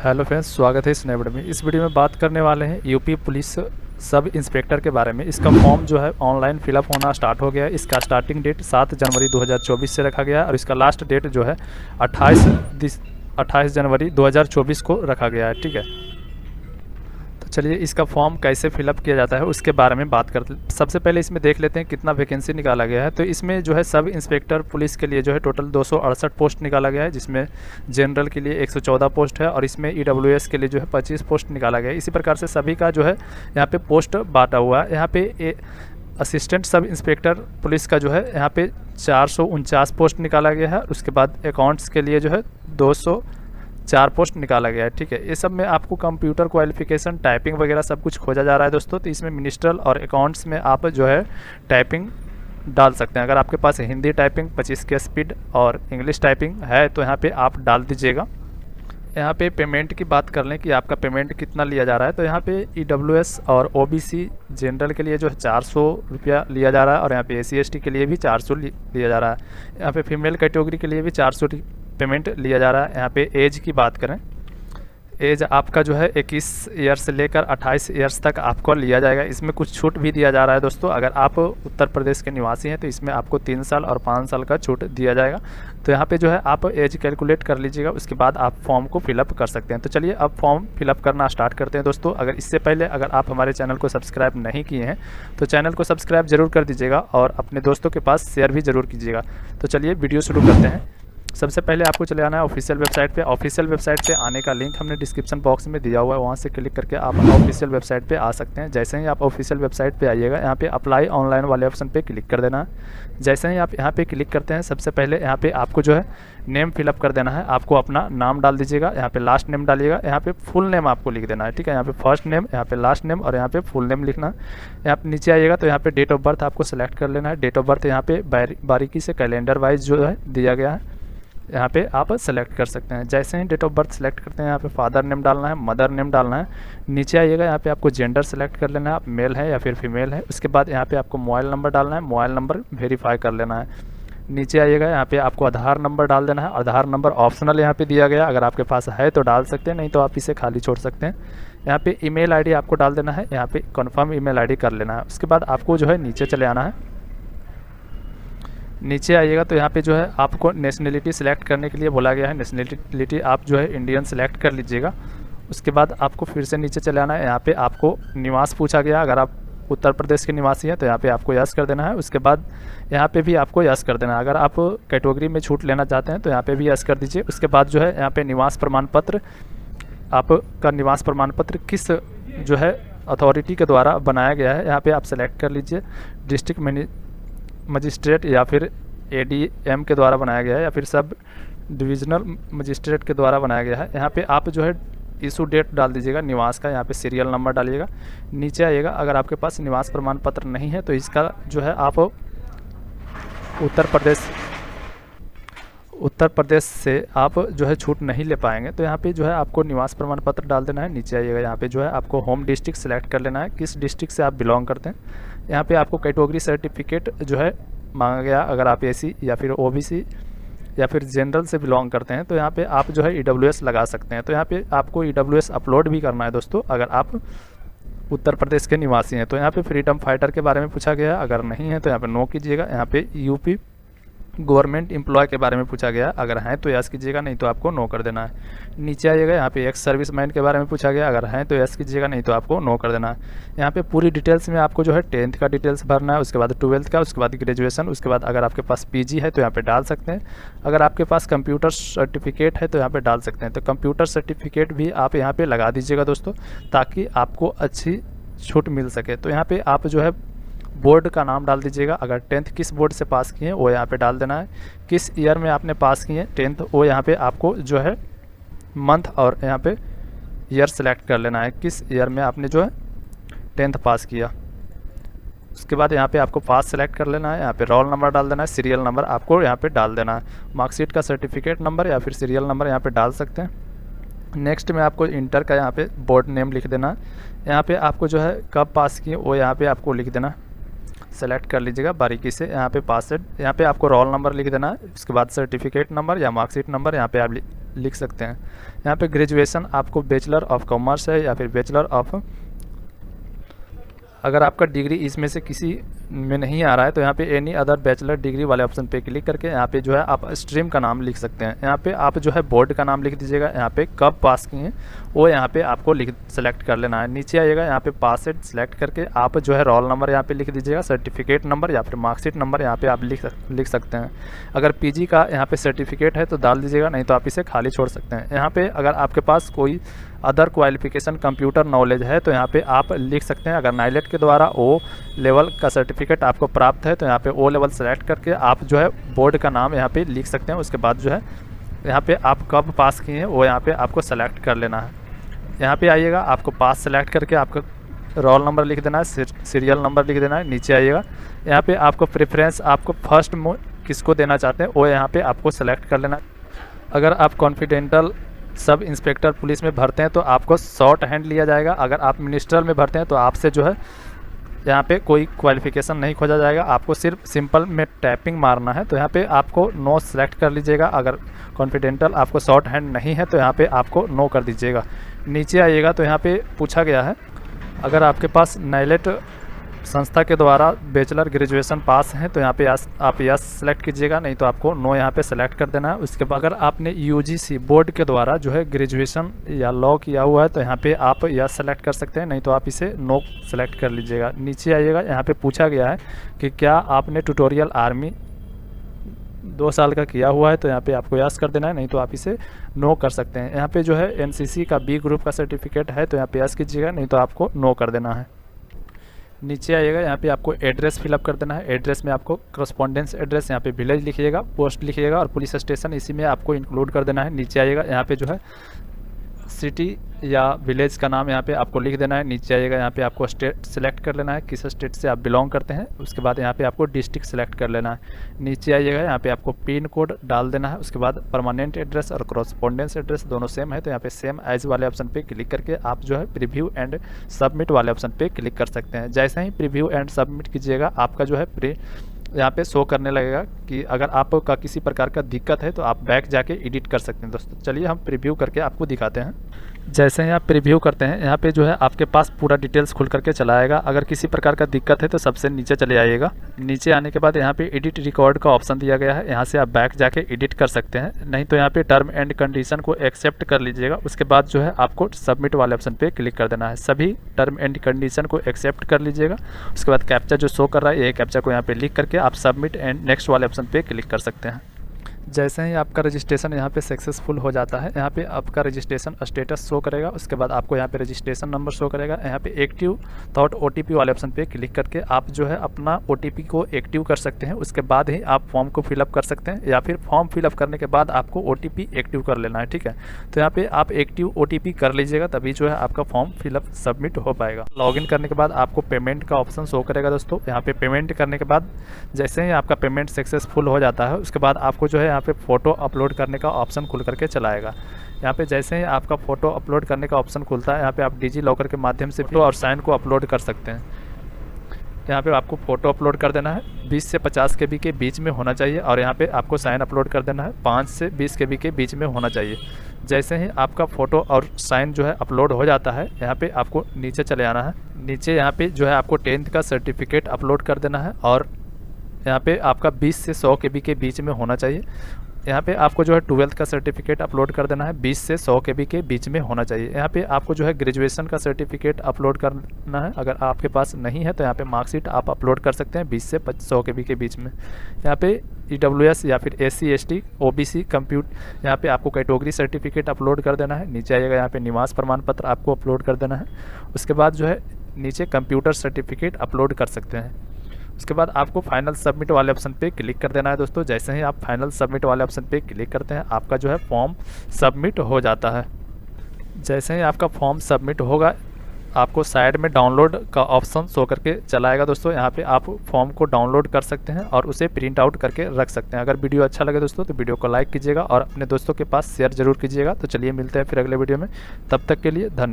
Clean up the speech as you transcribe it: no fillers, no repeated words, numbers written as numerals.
Hello friends, स्वागत है इस नए वीडियो में। इस वीडियो में बात करने वाले हैं यूपी पुलिस सब इंस्पेक्टर के बारे में। इसका फॉर्म जो है ऑनलाइन फिलअप होना स्टार्ट हो गया है। इसका स्टार्टिंग डेट 7 जनवरी 2024 से रखा गया है और इसका लास्ट डेट जो है 28 जनवरी 2024 को रखा गया है। ठीक है, तो चलिए इसका फॉर्म कैसे फिलअप किया जाता है उसके बारे में बात करते हैं। सबसे पहले इसमें देख लेते हैं कितना वैकेंसी निकाला गया है। तो इसमें जो है सब इंस्पेक्टर पुलिस के लिए जो है टोटल 268 पोस्ट निकाला गया है, जिसमें जनरल के लिए 114 पोस्ट है और इसमें ईडब्ल्यूएस के लिए जो है 25 पोस्ट निकाला गया है। इसी प्रकार से सभी का जो है यहाँ पे पोस्ट बांटा हुआ है। यहाँ पे असिस्टेंट सब इंस्पेक्टर पुलिस का जो है यहाँ पे 449 पोस्ट निकाला गया है। उसके बाद अकाउंट्स के लिए जो है 204 पोस्ट निकाला गया है। ठीक है, ये सब में आपको कंप्यूटर क्वालिफिकेशन, टाइपिंग वगैरह सब कुछ खोजा जा रहा है दोस्तों। तो इसमें मिनिस्ट्रल और अकाउंट्स में आप जो है टाइपिंग डाल सकते हैं। अगर आपके पास हिंदी टाइपिंग 25 की स्पीड और इंग्लिश टाइपिंग है तो यहाँ पे आप डाल दीजिएगा। यहाँ पे पेमेंट की बात कर लें कि आपका पेमेंट कितना लिया जा रहा है। तो यहाँ पे ईडब्ल्यूएस और ओबीसी जनरल के लिए जो है 400 रुपया लिया जा रहा है और यहाँ पे एससी एसटी के लिए भी 400 लिया जा रहा है। यहाँ पे फीमेल कैटेगरी के लिए भी 400 पेमेंट लिया जा रहा है। यहाँ पे एज की बात करें, एज आपका जो है 21 ईयर से लेकर 28 ईयर्स तक आपको लिया जाएगा। इसमें कुछ छूट भी दिया जा रहा है दोस्तों। अगर आप उत्तर प्रदेश के निवासी हैं तो इसमें आपको 3 साल और 5 साल का छूट दिया जाएगा। तो यहाँ पे जो है आप एज कैलकुलेट कर लीजिएगा, उसके बाद आप फॉर्म को फिलअप कर सकते हैं। तो चलिए अब फॉर्म फिलअप करना स्टार्ट करते हैं दोस्तों। अगर इससे पहले अगर आप हमारे चैनल को सब्सक्राइब नहीं किए हैं तो चैनल को सब्सक्राइब जरूर कर दीजिएगा और अपने दोस्तों के पास शेयर भी ज़रूर कीजिएगा। तो चलिए वीडियो शुरू करते हैं। सबसे पहले आपको चले आना है ऑफिशियल वेबसाइट पे। ऑफिशियल वेबसाइट पे आने का लिंक हमने डिस्क्रिप्शन बॉक्स में दिया हुआ है, वहाँ से क्लिक करके आप ऑफिशियल वेबसाइट पे आ सकते हैं। जैसे ही आप ऑफिशियल वेबसाइट पे आइएगा, यहाँ पे अप्लाई ऑनलाइन वाले ऑप्शन पे क्लिक कर देना है। जैसे ही आप यहाँ पे क्लिक करते हैं, सबसे पहले यहाँ पे आपको जो है नेम फिलअप कर देना है। आपको अपना नाम डाल दीजिएगा, यहाँ पे लास्ट नेम डालिएगा, यहाँ पे फुल नेम आपको लिख देना है। ठीक है, यहाँ पे फर्स्ट नेम, यहाँ पे लास्ट नेम और यहाँ पे फुल नेम लिखना। यहाँ पे नीचे आइएगा तो यहाँ पे डेट ऑफ बर्थ आपको सेलेक्ट कर लेना है। डेट ऑफ बर्थ यहाँ पे बारीकी से कैलेंडर वाइज जो है दिया गया है, यहाँ पे आप सेलेक्ट कर सकते हैं। जैसे ही डेट ऑफ बर्थ सेलेक्ट करते हैं, यहाँ पे फादर नेम डालना है, मदर नेम डालना है। नीचे आइएगा, यहाँ पे आपको जेंडर सेलेक्ट कर लेना है, आप मेल है या फिर फीमेल है। उसके बाद यहाँ पे आपको मोबाइल नंबर डालना है, मोबाइल नंबर वेरीफाई कर लेना है। नीचे आइएगा, यहाँ पे आपको आधार नंबर डाल देना है। आधार नंबर ऑप्शनल यहाँ पे दिया गया, अगर आपके पास है तो डाल सकते हैं, नहीं तो आप इसे खाली छोड़ सकते हैं। यहाँ पे ईमेल आईडी आपको डाल देना है, यहाँ पे कन्फर्म ईमेल आईडी कर लेना है। उसके बाद आपको जो है नीचे चले आना है। नीचे आइएगा तो यहाँ पे जो है आपको नेशनलिटी सिलेक्ट करने के लिए बोला गया है। नेशनलिटी आप जो है इंडियन सेलेक्ट कर लीजिएगा। उसके बाद आपको फिर से नीचे चले आना है। यहाँ पे आपको निवास पूछा गया, अगर आप उत्तर प्रदेश के निवासी हैं तो यहाँ पे आपको यस कर देना है। उसके बाद यहाँ पे भी आपको यस कर देना है। अगर आप कैटेगरी में छूट लेना चाहते हैं तो यहाँ पे भी यस कर दीजिए। उसके बाद जो है यहाँ पे निवास प्रमाण पत्र, आपका निवास प्रमाण पत्र किस जो है अथॉरिटी के द्वारा बनाया गया है, यहाँ पे आप सेलेक्ट कर लीजिए। डिस्ट्रिक्ट मजिस्ट्रेट या फिर एडीएम के द्वारा बनाया गया है या फिर सब डिविजनल मजिस्ट्रेट के द्वारा बनाया गया है। यहाँ पे आप जो है इशू डेट डाल दीजिएगा निवास का, यहाँ पे सीरियल नंबर डालिएगा। नीचे आइएगा, अगर आपके पास निवास प्रमाण पत्र नहीं है तो इसका जो है आप उत्तर प्रदेश से आप जो है छूट नहीं ले पाएंगे। तो यहाँ पे जो है आपको निवास प्रमाण पत्र डाल देना है। नीचे आइएगा, यहाँ पे जो है आपको होम डिस्ट्रिक्ट सेलेक्ट कर लेना है, किस डिस्ट्रिक्ट से आप बिलोंग करते हैं। यहाँ पे आपको कैटेगरी सर्टिफिकेट जो है मांगा गया, अगर आप एसी या फिर ओबीसी या फिर जनरल से बिलोंग करते हैं तो यहाँ पे आप जो है ईडब्ल्यूएस लगा सकते हैं। तो यहाँ पे आपको ईडब्ल्यूएस अपलोड भी करना है दोस्तों, अगर आप उत्तर प्रदेश के निवासी हैं। तो यहाँ पे फ्रीडम फाइटर के बारे में पूछा गया है, अगर नहीं है तो यहाँ पे नो कीजिएगा। यहाँ पे यूपी गवर्नमेंट एम्प्लॉय के बारे में पूछा गया, अगर हैं तो यस कीजिएगा, नहीं तो आपको नो कर देना है। नीचे आइएगा, यहाँ पे एक्स सर्विसमैन के बारे में पूछा गया, अगर हैं तो यस कीजिएगा, नहीं तो आपको नो कर देना है। यहाँ पे पूरी डिटेल्स में आपको जो है 10th का डिटेल्स भरना है, उसके बाद 12th का, उसके बाद ग्रेजुएशन, उसके बाद अगर आपके पास पीजी है तो यहाँ पे डाल सकते हैं। अगर आपके पास कंप्यूटर सर्टिफिकेट है तो यहाँ पे डाल सकते हैं। तो कंप्यूटर सर्टिफिकेट भी आप यहाँ पे लगा दीजिएगा दोस्तों, ताकि आपको अच्छी छूट मिल सके। तो यहाँ पे आप जो है बोर्ड का नाम डाल दीजिएगा, अगर 10th किस बोर्ड से पास किए हैं वो यहाँ पे डाल देना है। किस ईयर में आपने पास किए हैं 10th वो यहाँ पे आपको जो है मंथ और यहाँ पे ईयर सेलेक्ट कर लेना है, किस ईयर में आपने जो है 10th पास किया। उसके बाद यहाँ पे आपको पास सेलेक्ट कर लेना है, यहाँ पे रोल नंबर डाल देना है, सीरियल नंबर आपको यहाँ पे डाल देना है। मार्कशीट का सर्टिफिकेट नंबर या फिर सीरियल नंबर यहाँ पे डाल सकते हैं। नेक्स्ट में आपको इंटर का यहाँ पे बोर्ड नेम लिख देना है। यहाँ पे आपको जो है कब पास किए वो यहाँ पे आपको लिख देना, सेलेक्ट कर लीजिएगा बारीकी से। यहाँ पे पासवर्ड, यहाँ पे आपको रोल नंबर लिख देना है। उसके बाद सर्टिफिकेट नंबर या मार्कशीट नंबर यहाँ पे आप लिख सकते हैं। यहाँ पे ग्रेजुएशन आपको बैचलर ऑफ कॉमर्स है या फिर बैचलर ऑफ, अगर आपका डिग्री इसमें से किसी में नहीं आ रहा है तो यहाँ पे एनी अदर बैचलर डिग्री वाले ऑप्शन पे क्लिक करके यहाँ पे जो है आप स्ट्रीम का नाम लिख सकते हैं। यहाँ पे आप जो है बोर्ड का नाम लिख दीजिएगा, यहाँ पे कब पास किए हैं वो यहाँ पे आपको सेलेक्ट कर लेना है। नीचे आइएगा, यहाँ पे पासवर्ड सेलेक्ट करके आप जो है रोल नंबर यहाँ पे लिख दीजिएगा, सर्टिफिकेट नंबर या फिर मार्कशीट नंबर यहाँ पे आप लिख सकते हैं। अगर पीजी का यहाँ पे सर्टिफिकेट है तो डाल दीजिएगा, नहीं तो आप इसे खाली छोड़ सकते हैं। यहाँ पे अगर आपके पास कोई अदर क्वालिफिकेशन कंप्यूटर नॉलेज है तो यहाँ पे आप लिख सकते हैं। अगर नाइलेट के द्वारा ओ लेवल का सर्टिफिकेट आपको प्राप्त है तो यहाँ पे ओ लेवल सेलेक्ट करके आप जो है बोर्ड का नाम यहाँ पे लिख सकते हैं। उसके बाद जो है यहाँ पे आप कब पास किए हैं वो यहाँ पे आपको सेलेक्ट कर लेना है। यहाँ पे आइएगा, आपको पास सेलेक्ट करके आपका रोल नंबर लिख देना है, सीरियल नंबर लिख देना है। नीचे आइएगा, यहाँ पे आपको प्रेफरेंस आपको फर्स्ट किसको देना चाहते हैं वो यहाँ पे आपको सेलेक्ट कर लेना है। अगर आप कॉन्फिडेंटल सब इंस्पेक्टर पुलिस में भरते हैं तो आपको शॉर्ट हैंड लिया जाएगा। अगर आप मिनिस्ट्रल में भरते हैं तो आपसे जो है यहाँ पे कोई क्वालिफिकेशन नहीं खोजा जाएगा, आपको सिर्फ सिंपल में टैपिंग मारना है। तो यहाँ पे आपको नो सेलेक्ट कर लीजिएगा। अगर कॉन्फिडेंटल आपको शॉर्ट हैंड नहीं है तो यहाँ पे आपको नो कर दीजिएगा। नीचे आइएगा तो यहाँ पे पूछा गया है अगर आपके पास नाइलेट संस्था के द्वारा बैचलर ग्रेजुएशन पास हैं तो यहाँ पे आप यस सेलेक्ट कीजिएगा, नहीं तो आपको नो यहाँ पे सेलेक्ट कर देना है। उसके बाद अगर आपने यूजीसी बोर्ड के द्वारा जो है ग्रेजुएशन या लॉ किया हुआ है तो यहाँ पे आप यस सेलेक्ट कर सकते हैं, नहीं तो आप इसे नो सेलेक्ट कर लीजिएगा। नीचे आइएगा, यहाँ पे पूछा गया है कि क्या आपने ट्यूटोरियल आर्मी 2 साल का किया हुआ है तो यहाँ पे आपको यस कर देना है, नहीं तो आप इसे नो कर सकते हैं। यहाँ पे जो है एनसीसी का बी ग्रुप का सर्टिफिकेट है तो यहाँ पे यस कीजिएगा, नहीं तो आपको नो कर देना है। नीचे आइएगा, यहाँ पे आपको एड्रेस फिलअप कर देना है। एड्रेस में आपको करस्पॉन्डेंस एड्रेस यहाँ पे विलेज लिखिएगा, पोस्ट लिखिएगा और पुलिस स्टेशन इसी में आपको इंक्लूड कर देना है। नीचे आइएगा, यहाँ पे जो है सिटी या विलेज का नाम यहाँ पे आपको लिख देना है। नीचे आइएगा, यहाँ पे आपको स्टेट सेलेक्ट कर लेना है, किस स्टेट से आप बिलोंग करते हैं। उसके बाद यहाँ पे आपको डिस्ट्रिक्ट सेलेक्ट कर लेना है। नीचे आइएगा, यहाँ पे आपको पिन कोड डाल देना है। उसके बाद परमानेंट एड्रेस और करस्पॉन्डेंस एड्रेस दोनों सेम है तो यहाँ पे सेम एज वाले ऑप्शन पे क्लिक करके आप जो है प्रीव्यू एंड सबमिट वाले ऑप्शन पे क्लिक कर सकते हैं। जैसे ही प्रीव्यू एंड सबमिट कीजिएगा आपका जो है यहाँ पे शो करने लगेगा कि अगर आपका किसी प्रकार का दिक्कत है तो आप बैक जाके एडिट कर सकते हैं। दोस्तों चलिए हम प्रीव्यू करके आपको दिखाते हैं। जैसे ही आप प्रीव्यू करते हैं यहाँ पे जो है आपके पास पूरा डिटेल्स खुल करके चला आएगा। अगर किसी प्रकार का दिक्कत है तो सबसे नीचे चले आइएगा। नीचे आने के बाद यहाँ पे एडिट रिकॉर्ड का ऑप्शन दिया गया है, यहाँ से आप बैक जाके एडिट कर सकते हैं, नहीं तो यहाँ पे टर्म एंड कंडीशन को एक्सेप्ट कर लीजिएगा। उसके बाद जो है आपको सबमिट वाले ऑप्शन पे क्लिक कर देना है। सभी टर्म एंड कंडीशन को एक्सेप्ट कर लीजिएगा। उसके बाद कैप्चा जो शो कर रहा है ये कैप्चा को यहाँ पे लिख करके आप सबमिट एंड नेक्स्ट वाले ऑप्शन पे क्लिक कर सकते हैं। जैसे ही आपका रजिस्ट्रेशन यहाँ पे सक्सेसफुल हो जाता है, यहाँ पे आपका रजिस्ट्रेशन स्टेटस शो करेगा। उसके बाद आपको यहाँ पे रजिस्ट्रेशन नंबर शो करेगा। यहाँ पे एक्टिव थॉट ओटीपी वाले ऑप्शन पे क्लिक करके आप जो है अपना ओटीपी को एक्टिव कर सकते हैं। उसके बाद ही आप फॉर्म को फिलअप कर सकते हैं या फिर फॉर्म फिलअप करने के बाद आपको ओटीपी एक्टिव कर लेना है। ठीक है, तो यहाँ पे आप एक्टिव ओटीपी कर लीजिएगा, तभी जो है आपका फॉर्म फिलअप सबमिट हो पाएगा। लॉगिन करने के बाद आपको पेमेंट का ऑप्शन शो करेगा। दोस्तों यहाँ पे पेमेंट करने के बाद जैसे ही आपका पेमेंट सक्सेसफुल हो जाता है उसके बाद आपको जो है यहाँ पे फ़ोटो अपलोड करने का ऑप्शन खुल करके चला आएगा। यहाँ पे जैसे ही आपका फ़ोटो अपलोड करने का ऑप्शन खुलता है यहाँ पे आप डिजी लॉकर के माध्यम से फ़ोटो और साइन को अपलोड कर सकते हैं। यहाँ पे आपको फ़ोटो अपलोड कर देना है, 20 से 50 KB के बीच में होना चाहिए और यहाँ पे आपको साइन अपलोड कर देना है, 5 से 20 KB के बीच में होना चाहिए। जैसे ही आपका फ़ोटो और साइन जो है अपलोड हो जाता है यहाँ पे आपको नीचे चले आना है। नीचे यहाँ पे जो है आपको 10th का सर्टिफिकेट अपलोड कर देना है और यहाँ पे आपका 20 से 100 KB के बीच में होना चाहिए। यहाँ पे आपको जो है 12th का सर्टिफिकेट अपलोड कर देना है, 20 से 100 KB के बीच में होना चाहिए। यहाँ पे आपको जो है ग्रेजुएशन का सर्टिफिकेट अपलोड करना है, अगर आपके पास नहीं है तो यहाँ पे मार्कशीट आप अपलोड कर सकते हैं 20 से 100 KB के बीच में। यहाँ पे EWS या फिर SC ST OBC यहाँ पे आपको कैटेगरी सर्टिफिकेट अपलोड कर देना है। नीचे आइएगा, यहाँ पे निवास प्रमाण पत्र आपको अपलोड कर देना है। उसके बाद जो है नीचे कंप्यूटर सर्टिफिकेट अपलोड कर सकते हैं। उसके बाद आपको फाइनल सबमिट वाले ऑप्शन पे क्लिक कर देना है। दोस्तों जैसे ही आप फाइनल सबमिट वाले ऑप्शन पे क्लिक करते हैं आपका जो है फॉर्म सबमिट हो जाता है। जैसे ही आपका फॉर्म सबमिट होगा आपको साइड में डाउनलोड का ऑप्शन शो करके चलाएगा। दोस्तों यहाँ पे आप फॉर्म को डाउनलोड कर सकते हैं और उसे प्रिंट आउट करके रख सकते हैं। अगर वीडियो अच्छा लगे दोस्तों तो वीडियो को लाइक कीजिएगा और अपने दोस्तों के पास शेयर जरूर कीजिएगा। तो चलिए मिलते हैं फिर अगले वीडियो में, तब तक के लिए धन्यवाद।